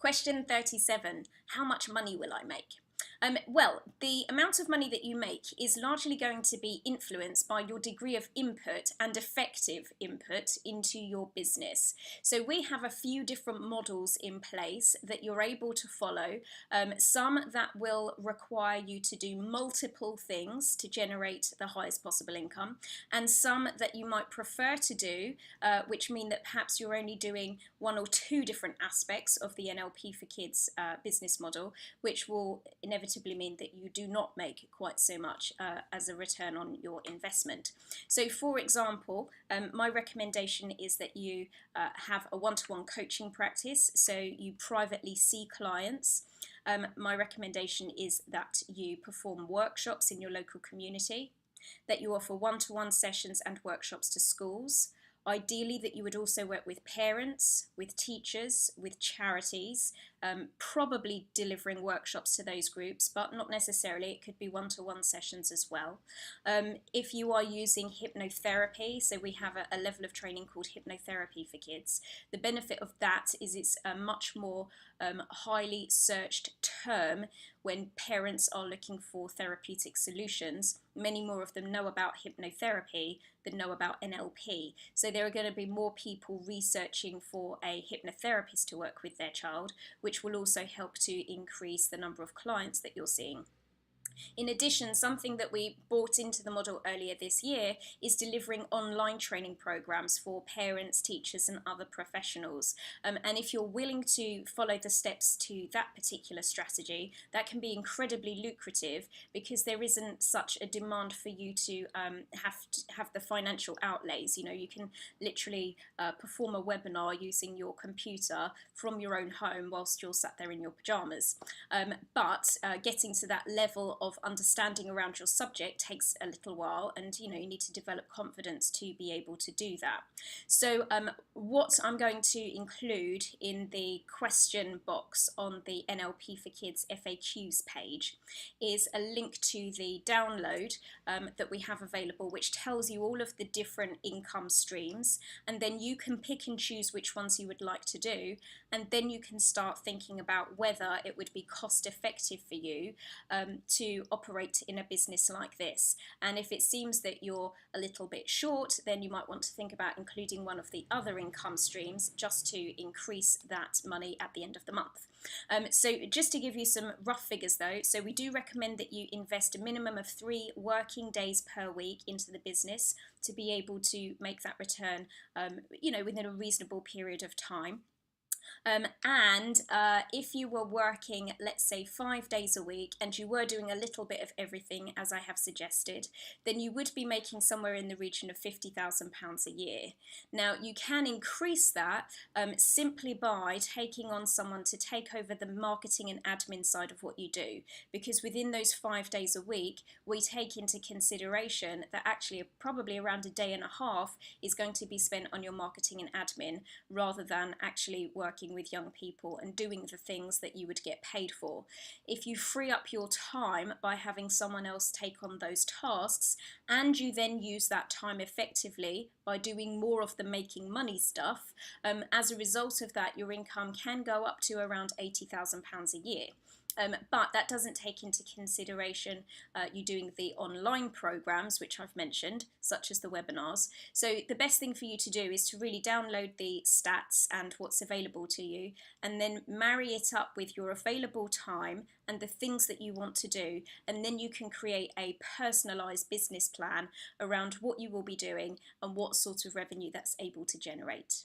Question 37, how much money will I make? Well, the amount of money that you make is largely going to be influenced by your degree of input and effective input into your business. So we have a few different models in place that you're able to follow. Some that will require you to do multiple things to generate the highest possible income, and some that you might prefer to do, which mean that perhaps you're only doing one or two different aspects of the NLP for Kids business model, which will inevitably mean that you do not make quite so much as a return on your investment. So for example, my recommendation is that you have a one-to-one coaching practice, so you privately see clients. My recommendation is that you perform workshops in your local community, that you offer one-to-one sessions and workshops to schools. Ideally that you would also work with parents, with teachers, with charities, probably delivering workshops to those groups, but not necessarily. It could be one-to-one sessions as well. If you are using hypnotherapy, so we have a level of training called hypnotherapy for kids, the benefit of that is it's a much more highly searched term when parents are looking for therapeutic solutions. Many more of them know about hypnotherapy than know about NLP. So there are going to be more people researching for a hypnotherapist to work with their child, which will also help to increase the number of clients that you're seeing. In addition, something that we brought into the model earlier this year is delivering online training programs for parents, teachers and other professionals. And if you're willing to follow the steps to that particular strategy, that can be incredibly lucrative because there isn't such a demand for you to have the financial outlays. You know, you can literally perform a webinar using your computer from your own home whilst you're sat there in your pajamas. But getting to that level of understanding around your subject takes a little while, and you need to develop confidence to be able to do that. So what I'm going to include in the question box on the NLP for Kids FAQs page is a link to the download that we have available, which tells you all of the different income streams, and then you can pick and choose which ones you would like to do, and then you can start thinking about whether it would be cost effective for you to operate in a business like this. And if it seems that you're a little bit short, then you might want to think about including one of the other income streams just to increase that money at the end of the month. So just to give you some rough figures though, so we do recommend that you invest a minimum of 3 working days per week into the business to be able to make that return within a reasonable period of time. If you were working, let's say 5 days a week, and you were doing a little bit of everything as I have suggested, then you would be making somewhere in the region of £50,000 a year. Now you can increase that simply by taking on someone to take over the marketing and admin side of what you do, because within those 5 days a week we take into consideration that actually probably around a day and a half is going to be spent on your marketing and admin rather than actually working with young people and doing the things that you would get paid for. If you free up your time by having someone else take on those tasks, and you then use that time effectively by doing more of the making money stuff, as a result of that your income can go up to around £80,000 a year. But that doesn't take into consideration you doing the online programs, which I've mentioned, such as the webinars. So the best thing for you to do is to really download the stats and what's available to you, and then marry it up with your available time and the things that you want to do, and then you can create a personalised business plan around what you will be doing and what sort of revenue that's able to generate.